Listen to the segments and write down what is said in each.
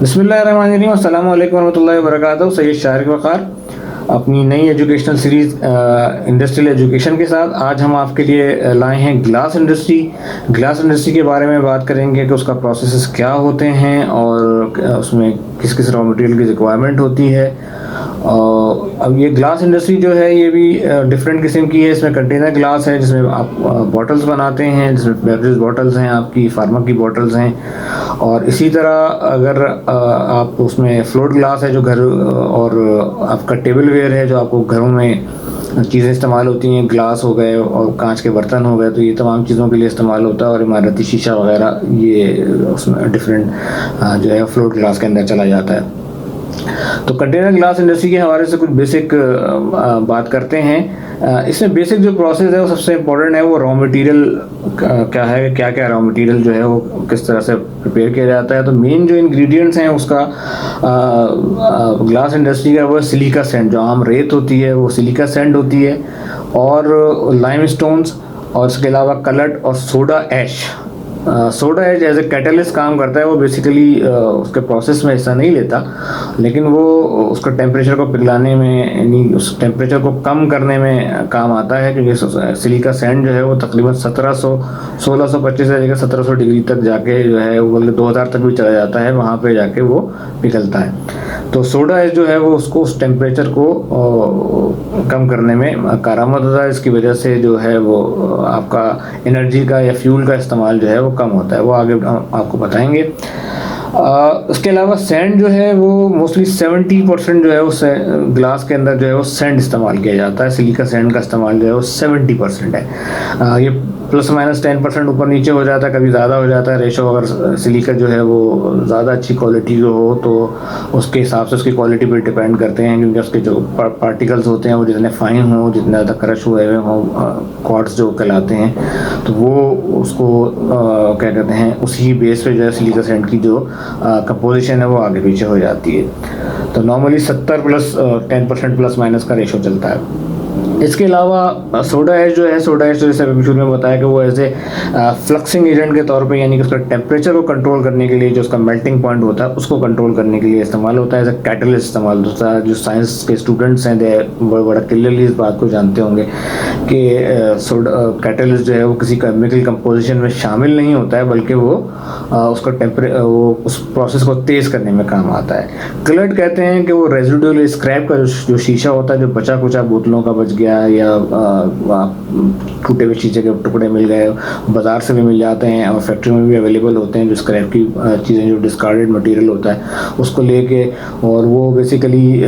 बिस्मिल्लाहिर्रहमानिर्रहीम, अस्सलाम वालेकुम रहमतुल्लाहि व बरकातहू। सैयद शारिक वक़ार अपनी नई एजुकेशनल सीरीज़ इंडस्ट्रियल एजुकेशन के साथ आज हम आपके लिए लाए हैं ग्लास इंडस्ट्री। ग्लास इंडस्ट्री के बारे में बात करेंगे कि उसका प्रोसेसेस क्या होते हैं और उसमें किस किस रॉ मटेरियल की रिक्वायरमेंट होती है। अब ये ग्लास इंडस्ट्री जो है ये भी डिफरेंट किस्म की है। इसमें कंटेनर ग्लास है जिसमें आप बॉटल्स बनाते हैं, जिसमें बेवरेज बॉटल्स हैं, आपकी फार्मा की बॉटल्स हैं। और इसी तरह अगर आप उसमें फ्लोट ग्लास है जो घर और आपका टेबल वेयर है जो आपको घरों में चीज़ें इस्तेमाल होती हैं, ग्लास हो गए और कांच के बर्तन हो गए, तो ये तमाम चीज़ों के लिए इस्तेमाल होता है। और इमारती शीशा वगैरह ये उसमें डिफरेंट जो है फ्लोट ग्लास के अंदर चला जाता है। तो कंटेनर ग्लास इंडस्ट्री के हवाले से कुछ बेसिक बात करते हैं। इसमें बेसिक जो प्रोसेस है वो सबसे इम्पोर्टेंट है, वो रॉ मटेरियल क्या है, क्या क्या रॉ मटेरियल जो है वो किस तरह से प्रिपेयर किया जाता है। तो मेन जो इंग्रेडिएंट्स हैं उसका ग्लास इंडस्ट्री का वो सिलिका सैंड, जो आम रेत होती है वो सिलिका सैंड होती है, और लाइम स्टोन्स, और इसके अलावा कलट और soda ash. Soda as a catalyst काम करता है। वो बेसिकली उसके प्रोसेस में हिस्सा नहीं लेता, लेकिन वो उसका टेम्परेचर को पिघलाने में, यानी उस टेम्परेचर को कम करने में काम आता है। क्योंकि सिलिका सैंड जो है वो तकरीबन 1625 से लेकर 1700 डिग्री तक जाके जो है वो 2000 तक भी चला जाता है, वहाँ पे जाके वो पिघलता है। तो सोडा एज जो है वो उसको उस टेम्परेचर को कम करने में कारआमद होता है। इसकी वजह से जो है वो आपका एनर्जी का या फ्यूल का इस्तेमाल जो है वो कम होता है। वो आगे आपको बताएंगे। इसके अलावा सैंड जो है वो मोस्टली 70% जो है वो ग्लास के अंदर जो है वो सैंड इस्तेमाल किया जाता है। सिलिका सैंड का इस्तेमाल जो है वो 70% है। ये प्लस माइनस 10% ऊपर नीचे हो जाता है, कभी ज़्यादा हो जाता है रेशो। अगर सिलिका जो है वो ज़्यादा अच्छी क्वालिटी का हो तो उसके हिसाब से उसकी क्वालिटी पर डिपेंड करते हैं, क्योंकि उसके जो पार्टिकल्स होते हैं वो जितने फाइन हों, जितने ज़्यादा क्रश हुए हुए हों, क्वार्ट्स जो कहलाते हैं, तो वो उसको क्या कहते हैं, उसी बेस पे जो है सिलिका सैंड की जो कंपोजिशन है वो आगे पीछे हो जाती है। तो नॉर्मली 70 प्लस 10% प्लस माइनस का रेशो चलता है। इसके अलावा सोडा ऐश जो है, सोडा ऐश जैसे अभी शुरू में बताया कि वो एज ए फ्लक्सिंग एजेंट के तौर पे, यानी कि उसका टेम्परेचर को कंट्रोल करने के लिए, जो उसका मेल्टिंग पॉइंट होता है उसको कंट्रोल करने के लिए इस्तेमाल होता है। एज ए कैटलिस्ट इस्तेमाल होता है। जो साइंस के स्टूडेंट्स हैं दे बड़ा क्लियरली इस बात को जानते होंगे कि सोडा कैटलिस्ट जो है वो किसी केमिकल कंपोजिशन में शामिल नहीं होता है, बल्कि वो उसका वो उस प्रोसेस को तेज़ करने में काम आता है। कलर्ड कहते हैं कि वो रेजिडुअल स्क्रैप का जो शीशा होता है, जो बचा कुचा बोतलों का बच गया या टूटे हुए शीशे के टुकड़े मिल गए, बाज़ार से भी मिल जाते हैं और फैक्ट्री में भी अवेलेबल होते हैं, जो स्क्रैप की चीज़ें, जो डिस्कार्डेड मटेरियल होता है उसको लेके, और वो बेसिकली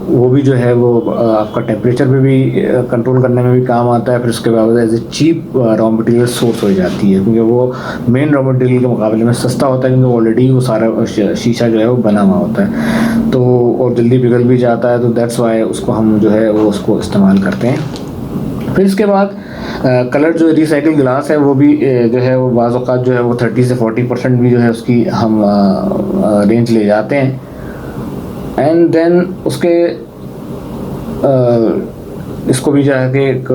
वो भी जो है वो आपका टेम्परेचर पे भी कंट्रोल करने में भी काम आता है। फिर उसके बाद as a cheap raw material source हो जाती है, क्योंकि वो मेन रॉ मटेरियल के मुकाबले में सस्ता होता है, क्योंकि ऑलरेडी वो सारा शीशा जो है वो बना हुआ होता है, तो और जल्दी पिघल भी जाता है। तो दैट्स वाई उसको हम जो है वो उसको इस्तेमाल करते हैं। फिर इसके बाद कलर जो रिसाइकिल ग्लास है वो भी जो है वो बाज़ औक़ात जो है वो 30 से 40% भी जो है उसकी हम रेंज ले जाते हैं। एंड देन उसके इसको भी जाके एक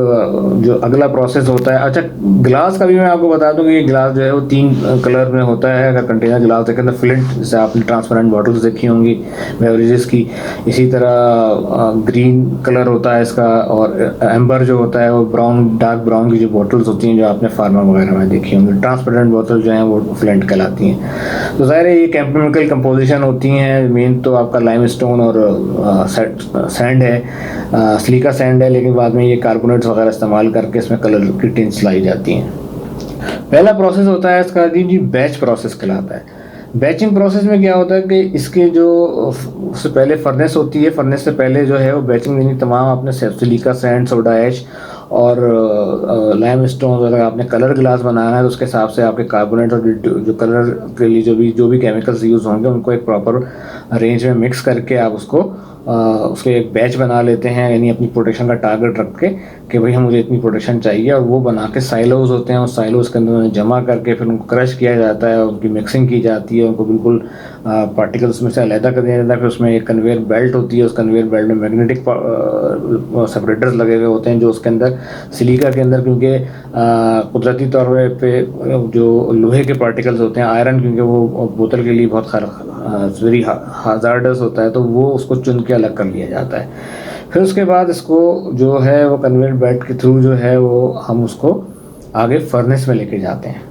जो अगला प्रोसेस होता है। अच्छा, ग्लास का भी मैं आपको बता दूं कि ये ग्लास जो है वो 3 कलर में होता है। अगर कंटेनर ग्लास देखें तो फ्लिंट, जैसे आपने ट्रांसपेरेंट बॉटल्स देखी होंगी बेवरेजेस की, इसी तरह ग्रीन कलर होता है इसका, और एम्बर जो होता है वो ब्राउन, डार्क ब्राउन की जो बॉटल्स होती हैं जो आपने फार्मा वगैरह में देखी होंगी। ट्रांसपेरेंट बॉटल जो हैं वो फ्लिंट कहलाती हैं। तो ज़ाहिर है ये केमिकल कंपोजिशन होती हैं। मेन तो आपका लाइम स्टोन और सैंड है, सिलिका सैंड है, लेकिन बाद में ये कार्बोनेट्स वगैरह इस्तेमाल करके इसमें कलर की टिंट्स लाई जाती हैं। पहला प्रोसेस होता है इसका जी बैच प्रोसेस कहलाता है। बैचिंग प्रोसेस में क्या होता है कि इसके जो उससे पहले फर्नेस होती है, फर्नेस से पहले जो है वो बैचिंग, यानी तमाम आपने सिलिका सैंड, सोडा ऐश और लाइम स्टोन, अगर आपने कलर ग्लास बनाना है तो उसके हिसाब से आपके कार्बोनेट और जो कलर के लिए जो भी केमिकल्स यूज़ होंगे उनको एक प्रॉपर रेंज में मिक्स करके आप उसके एक बैच बना लेते हैं, यानी अपनी प्रोडक्शन का टारगेट रख के कि भाई हम मुझे इतनी प्रोडक्शन चाहिए, और वो बना के साइलोज होते हैं, उस साइलोज के अंदर जमा करके फिर उनको क्रश किया जाता है, उनकी मिक्सिंग की जाती है, उनको बिल्कुल पार्टिकल्स में से अलहदा कर दिया जाता है। फिर उसमें एक कन्वेयर बेल्ट होती है, उस कन्वेयर बेल्ट में मैग्नेटिक सेपरेटर्स लगे हुए होते हैं, जो उसके अंदर सिलिका के अंदर, क्योंकि कुदरती तौर पे जो लोहे के पार्टिकल्स होते हैं, आयरन, क्योंकि वो बोतल के लिए बहुत वेरी हाजार्डस होता है, तो वो उसको चुन के अलग कर लिया जाता है। फिर उसके बाद इसको जो है वो कन्वेयर बेल्ट के थ्रू जो है वो हम उसको आगे फर्नेस में लेके जाते हैं।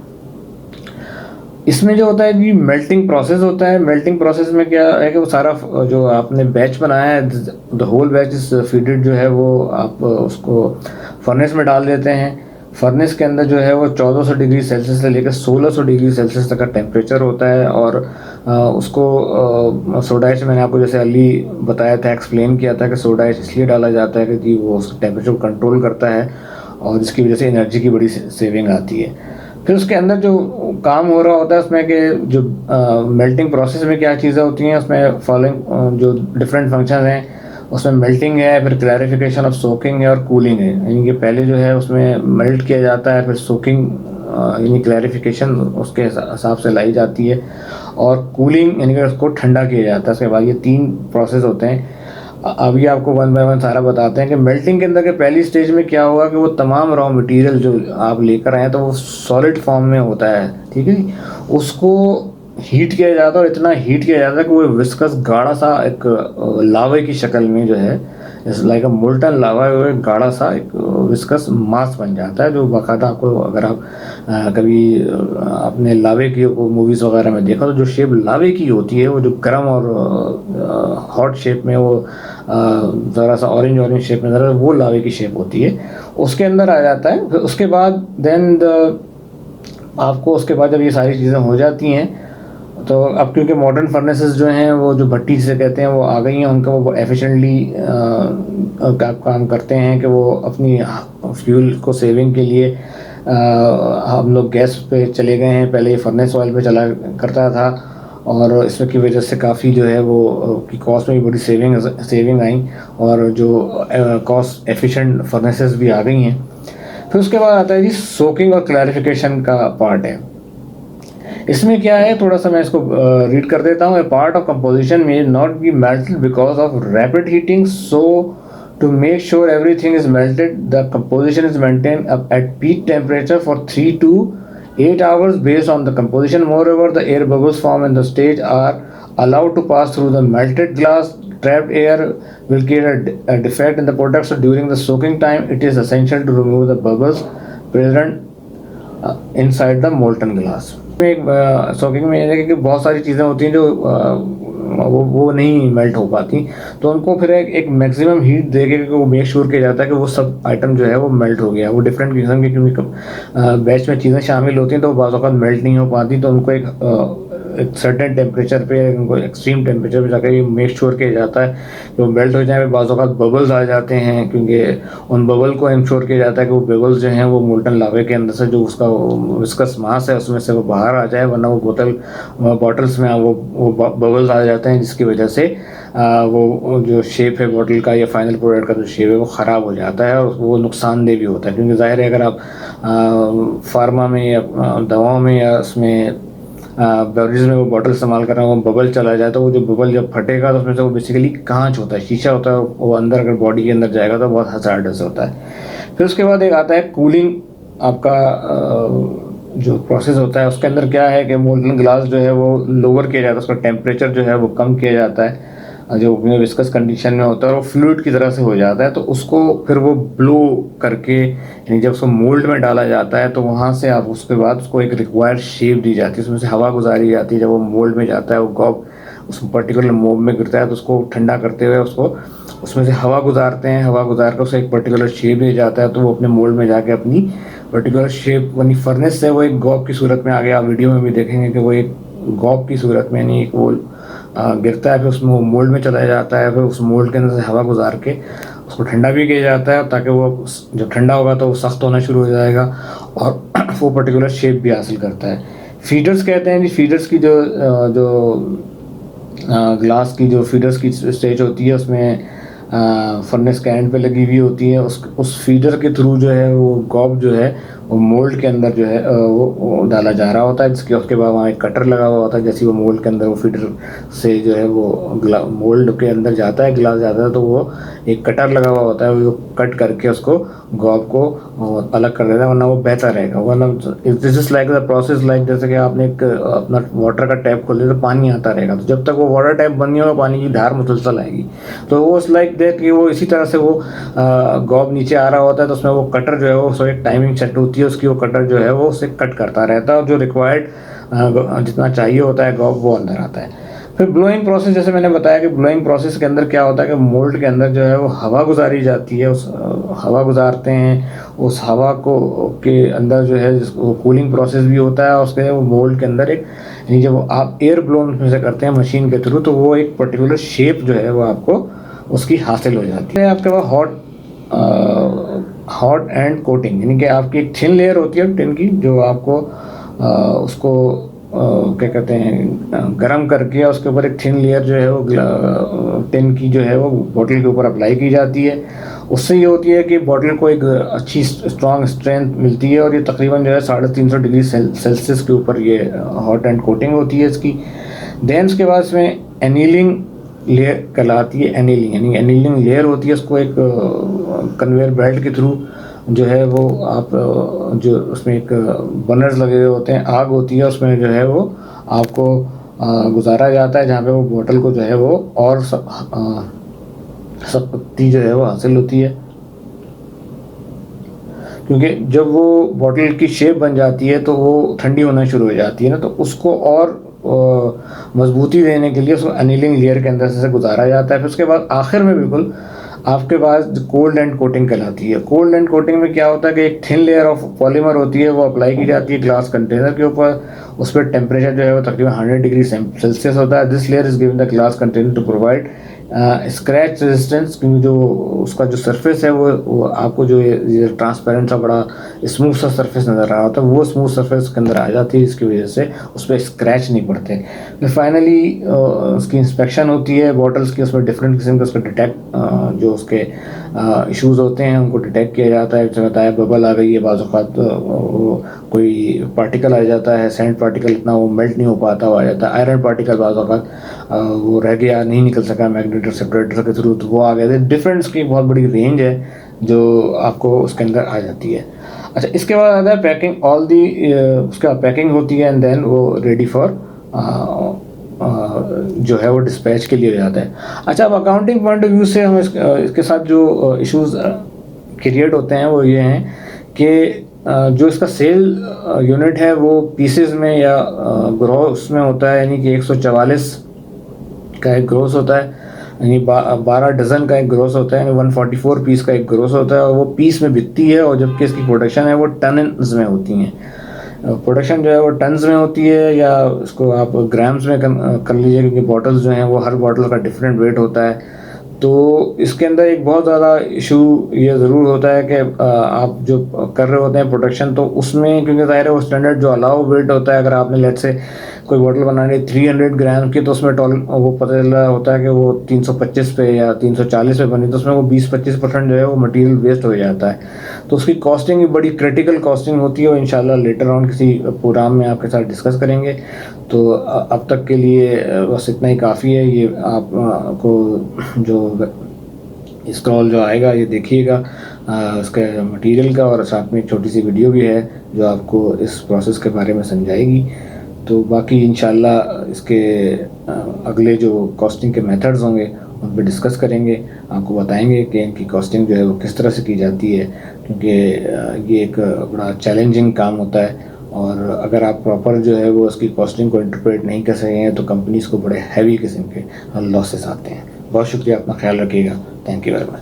इसमें जो होता है कि मेल्टिंग प्रोसेस होता है। मेल्टिंग प्रोसेस में क्या है कि वो सारा जो आपने बैच बनाया है, the whole batch is feeded, जो है वो आप उसको फर्नेस में डाल देते हैं। फर्नेस के अंदर जो है वो 1400 डिग्री सेल्सियस से लेकर 1600 डिग्री सेल्सियस तक का टेम्परेचर होता है। और उसको सोडा ऐश, मैंने आपको जैसे अली बताया था, एक्सप्लेन किया था कि सोडा ऐश इसलिए डाला जाता है कि वो उस टेम्परेचर को कंट्रोल करता है और जिसकी वजह से एनर्जी की बड़ी सेविंग आती है। फिर उसके अंदर जो काम हो रहा होता है उसमें कि जो मेल्टिंग प्रोसेस में क्या चीज़ें होती हैं, उसमें फॉलोइंग जो डिफरेंट फंक्शन हैं, उसमें मेल्टिंग है, फिर क्लैरिफिकेशन ऑफ सोकिंग है और कूलिंग है। यानी कि पहले जो है उसमें मेल्ट किया जाता है, फिर सोकिंग यानी क्लैरिफिकेशन उसके हिसाब से लाई जाती है, और कूलिंग यानी कि उसको ठंडा किया जाता है। उसके बाद ये 3 प्रोसेस होते हैं। अभी आपको वन बाय वन सारा बताते हैं कि मेल्टिंग के अंदर के पहली स्टेज में क्या होगा कि वो तमाम रॉ मटेरियल जो आप लेकर आए हैं तो वो सॉलिड फॉर्म में होता है, ठीक है जी। उसको हीट किया जाता है और इतना हीट किया जाता है कि वो विस्कस गाढ़ा सा एक लावे की शक्ल में जो है, इट्स लाइक अ मोल्टन लावा, गाढ़ा सा एक विस्कस मास बन जाता है। जो बाकायदा आपको, अगर आप कभी आपने लावे की मूवीज़ वगैरह में देखा तो जो शेप लावे की होती है वो जो गर्म और हॉट शेप में, वो ज़रा सा ऑरेंज शेप में, ज़रा वो लावे की शेप होती है, उसके अंदर आ जाता है। फिर उसके बाद आपको उसके बाद जब ये सारी चीज़ें हो जाती हैं तो अब क्योंकि मॉडर्न फर्नेसेस जो हैं वो जो भट्टी से कहते हैं वो आ गई हैं, उनका वो एफिशिएंटली काम करते हैं कि वो अपनी फ्यूल को सेविंग के लिए हम लोग गैस पे चले गए हैं। पहले ये फर्नेस ऑयल पे चला करता था और इसमें की वजह से काफ़ी जो है वो की कॉस्ट में भी बड़ी सेविंग आई और जो कॉस्ट एफिशिएंट फर्नेसेस भी आ गई हैं। फिर उसके बाद आता है जी सोकिंग और क्लैरिफिकेशन का पार्ट है। इसमें क्या है, थोड़ा सा मैं इसको रीड कर देता हूँ। ए पार्ट ऑफ कंपोजिशन में not be melted because of rapid heating, so to make sure everything is melted the composition is maintain at peak temperature for 3 to 8 hours based on the composition. Moreover, the air bubbles formed in the stage are allowed to pass through the melted glass. Trapped air will create a defect in the product, so during the soaking time it is essential to remove the bubbles present inside the molten glass. Soaking में ये कि बहुत सारी चीज़ें होती हैं जो वो नहीं मेल्ट हो पाती, तो उनको फिर एक मैक्सिमम हीट दे के वो मेक श्योर किया जाता है कि वो सब आइटम जो है वो मेल्ट हो गया। वो डिफरेंट किस्म के क्योंकि बैच में चीज़ें शामिल होती हैं तो बाज़ औक़ात मेल्ट नहीं हो पाती, तो उनको एक सर्टेन टेम्परेचर पे, उनको एक्सट्रीम टेम्परेचर पे जाकर ये मेक श्योर किया जाता है कि वो मेल्ट हो जाए। बाज़ औक़ात बबल्स आ जाते हैं क्योंकि उन बबल को इंश्योर किया जाता है कि वो बबल्स जो हैं वो मोल्टन लावे के अंदर से जो उसका मास है उसमें से वो बाहर आ जाए, वरना वो बॉटल्स में वो बबल्स आ जाते हैं जिसकी वजह से वो जो शेप है बॉटल का या फाइनल प्रोडक्ट का जो शेप है वो ख़राब हो जाता है और वो नुकसानदेह भी होता है। क्योंकि ज़ाहिर है अगर आप फार्मा में या दवाओं में या उसमें बेवरेज में वो बॉटल इस्तेमाल कर रहे हैं, वो बबल चला जाए तो वो जो बबल जब फटेगा तो उसमें से वो बेसिकली कांच होता है, शीशा होता है, वो अंदर अगर बॉडी के अंदर जाएगा तो बहुत हज़ार्डस होता है। फिर उसके बाद एक आता है कूलिंग। आपका जो प्रोसेस होता है उसके अंदर क्या है कि मोल्टन ग्लास जो है वो लोअर किया जाता है, उसका टेम्परेचर जो है वो कम किया जाता है, जो विस्कस कंडीशन में होता है और वो फ्लूइड की तरह से हो जाता है। तो उसको फिर वो ब्लो करके, यानी जब उसको मोल्ड में डाला जाता है तो वहाँ से आप उसके बाद उसको एक रिक्वायर्ड शेप दी जाती है, उसमें से हवा गुजारी जाती है। जब वो मोल्ड में जाता है वो गॉब उस पर्टिकुलर मोब में गिरता है तो उसको ठंडा करते हुए उसको उसमें से हवा गुजारते हैं, हवा गुजार कर उसे एक पर्टिकुलर शेप दिया जाता है, तो वो अपने मोल्ड में जाके अपनी पर्टिकुलर शेप बनी फर्नेस से वो एक गॉब की सूरत में, आगे आप वीडियो में भी देखेंगे कि वो एक गॉब की सूरत में, यानी एक वो गिरता है, फिर उसमें मोल्ड में चला जाता है, फिर उस मोल्ड के अंदर से हवा गुजार के उसको ठंडा भी किया जाता है ताकि वो जब ठंडा होगा तो वो सख्त होना शुरू हो जाएगा और वो पर्टिकुलर शेप भी हासिल करता है। फीडर्स कहते हैं जी, फीडर्स की जो ग्लास की जो फीडर्स की स्टेज होती है उसमें फर्नेस के एंड पे लगी हुई होती है, उस फीडर के थ्रू जो है वो गॉब जो है वो मोल्ड के अंदर जो है वो डाला जा रहा होता है, जिसके उसके बाद वहाँ एक कटर लगा हुआ होता है। जैसे वो मोल्ड के अंदर वो फीडर से जो है वो मोल्ड के अंदर जाता है, गिलास जाता है, तो वो एक कटर लगा हुआ होता है, वो कट करके उसको गॉब को अलग कर देता है, वरना वो बहता रहेगा। वरना this is like the process, like जैसे कि आपने एक अपना वाटर का टैप खोल दिया तो पानी आता रहेगा, तो जब तक वो वाटर टैप बंद नहीं होगा पानी की धार मुसलसल आएगी। तो वो लाइक दैट कि वो इसी तरह से वो गॉब नीचे आ रहा होता है, तो उसमें वो कटर जो है वो सो एक टाइमिंग सेट होती है उसकी, वो कटर जो है वो उसे कट करता रहता है, और जो रिक्वायर्ड जितना चाहिए होता है गॉब वो अंदर आता है। फिर ब्लोइंग प्रोसेस, जैसे मैंने बताया कि ब्लोइंग प्रोसेस के अंदर क्या होता है कि मोल्ड के अंदर जो है वो हवा गुजारी जाती है, उस हवा गुजारते हैं, उस हवा को के अंदर जो है जिसको कूलिंग प्रोसेस भी होता है, और उसके वो मोल्ड के अंदर एक यानी जब आप एयर ब्लोन में से करते हैं मशीन के थ्रू, तो वो एक पर्टिकुलर शेप जो है वो आपको उसकी हासिल हो जाती है। आपके पास हॉट एंड कोटिंग, यानी कि आपकी एक थिन लेयर होती है टिन की, जो आपको उसको क्या कहते हैं गरम करके उसके ऊपर एक थिन लेयर जो है वो टिन की जो है वो बोतल के ऊपर अप्लाई की जाती है। उससे ये होती है कि बोतल को एक अच्छी स्ट्रॉन्ग स्ट्रेंथ मिलती है, और ये तकरीबन जो है 350 डिग्री सेल्सियस के ऊपर ये हॉट एंड कोटिंग होती है इसकी। देन उसके बाद इसमें एनीलिंग लेयर कहलाती है। एनीलिंग यानी एनीलिंग लेयर होती है, उसको एक कन्वेयर बेल्ट के थ्रू जो है वो आप जो उसमें एक बर्नर्स लगे हुए होते हैं, आग होती है, उसमें जो है वो आपको गुजारा जाता है, जहाँ पे वो बोतल को जो है वो और सख्ती जो है वो हासिल होती है। क्योंकि जब वो बोतल की शेप बन जाती है तो वो ठंडी होना शुरू हो जाती है ना, तो उसको और मजबूती देने के लिए उसको एनीलिंग लेयर के अंदर से गुजारा जाता है। फिर उसके बाद आखिर में बिल्कुल आपके पास कोल्ड एंड कोटिंग कहलाती है। कोल्ड एंड कोटिंग में क्या होता है कि एक थिन लेयर ऑफ पॉलीमर होती है, वो अप्लाई की जाती है ग्लास कंटेनर के ऊपर। उस पर टेम्परेचर जो है वो तकरीबन 100 डिग्री सेल्सियस होता है। This layer is given the glass container to provide scratch resistance, क्योंकि जो उसका जो सरफेस है वो आपको जो ये ट्रांसपेरेंट सा बड़ा स्मूथ सा सरफेस नज़र आ रहा होता है, वो स्मूथ सरफेस के अंदर आ जाती है, जिसकी वजह से उस पर स्क्रैच नहीं पड़ते। फिर फाइनली उसकी इंस्पेक्शन होती है बॉटल्स की, उसमें डिफरेंट किस्म के उसका डिटेक्ट जो उसके इश्यूज़ होते हैं उनको डिटेक्ट किया जाता है। जैसे बताया बबल आ गई है, बाज़ औक़ात कोई पार्टिकल आ जाता है, सैंड पार्टिकल इतना वो मेल्ट नहीं हो पाता, वो आ जाता है। आयरन पार्टिकल बाज़ औक़ात वो रह गया, नहीं निकल सका मैग्नेटिक सेपरेटर के थ्रू, तो वो आ गए। डिफरेंट्स की बहुत बड़ी रेंज है जो आपको उसके अंदर आ जाती है। अच्छा, इसके बाद आता है पैकिंग, ऑल दी उसका पैकिंग होती है, एंड देन वो रेडी फॉर जो है वो डिस्पैच के लिए हो जाता है। अच्छा, अब अकाउंटिंग पॉइंट ऑफ व्यू से हम इसके साथ जो इश्यूज क्रिएट होते हैं वो ये हैं कि जो इसका सेल यूनिट है वो पीसेस में या ग्रोस में होता है, यानी कि 144 का एक ग्रोस होता है, यानी 12 डजन का एक ग्रोस होता है, यानी 144 पीस का एक ग्रोस होता है, और वो पीस में बिकती है। और जबकि इसकी प्रोडक्शन है वो टन्स में होती हैं। प्रोडक्शन जो है वो टन्स में होती है, या इसको आप ग्राम्स में कर लीजिए, क्योंकि बॉटल्स जो हैं वो हर बॉटल का डिफरेंट वेट होता है। तो इसके अंदर एक बहुत ज़्यादा इशू ये ज़रूर होता है कि आप जो कर रहे होते हैं प्रोडक्शन, तो उसमें क्योंकि ज़ाहिर है वो स्टैंडर्ड जो अलाउ वेट होता है, अगर आपने लेट से कोई बॉटल बनानी है 300 ग्राम की, तो उसमें वो पता चल रहा होता है कि वो 325 पे या 340 पे बनी, तो उसमें वो 20-25% जो है वो मटेरियल वेस्ट हो जाता है। तो उसकी कॉस्टिंग भी बड़ी क्रिटिकल कॉस्टिंग होती है, और इंशाल्लाह लेटर ऑन किसी प्रोग्राम में आपके साथ डिस्कस करेंगे। तो अब तक के लिए बस इतना ही काफ़ी है। ये आपको जो स्क्रॉल जो आएगा ये देखिएगा उसके मटेरियल का, और साथ में एक छोटी सी वीडियो भी है जो आपको इस प्रोसेस के बारे में समझाएगी। तो बाकी इंशाल्लाह इसके अगले जो कॉस्टिंग के मेथड्स होंगे उन पर डिस्कस करेंगे, आपको बताएंगे कि इनकी कॉस्टिंग जो है वो किस तरह से की जाती है, क्योंकि ये एक बड़ा चैलेंजिंग काम होता है। और अगर आप प्रॉपर जो है वो उसकी कॉस्टिंग को इंटरप्रेट नहीं कर सके हैं तो कंपनीज़ को बड़े हैवी किस्म के लॉसेस आते हैं। बहुत शुक्रिया, अपना ख्याल रखिएगा। Thank you very much.